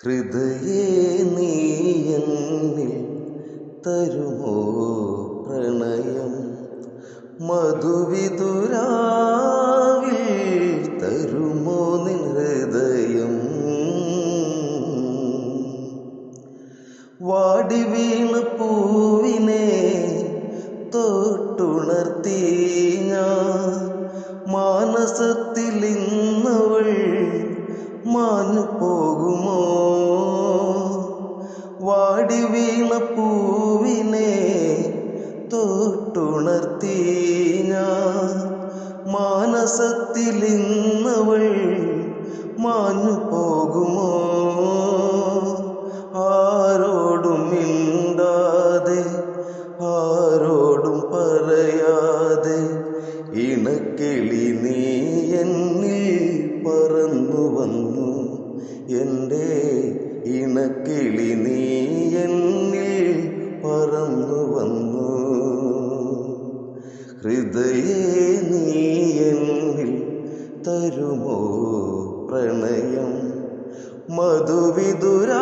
ഹൃദയേ നീ എന്നിൽ തരുമോ പ്രണയം, മധുവിതുരാവിൽ തരുമോ നിൻ ഹൃദയം. വാടി വീണ പൂവിനെ തൊട്ടുണർത്തി ഞാൻ, മാനസത്തിൽ ഇന്നവൾ മാഞ്ഞു പോകുമോ. വാടി വീണ പൂവിനെ തൊട്ടുണർത്തി ഞാൻ, മാനസത്തിൽ ഇന്നവൾ മാഞ്ഞു പോകുമോ. ആരോടും മിണ്ടാതെ ആരോടും പറയാതെ ഇണക്കിളി നീ എന്നിൽ പറന്നു വന്നു. എൻ്റെ ഇണക്കിളി നീ എന്നിൽ പറന്നു വന്നു. ഹൃദയേ നീ എന്നിൽ തരുമോ പ്രണയം, മധുവിതുരാവിൽ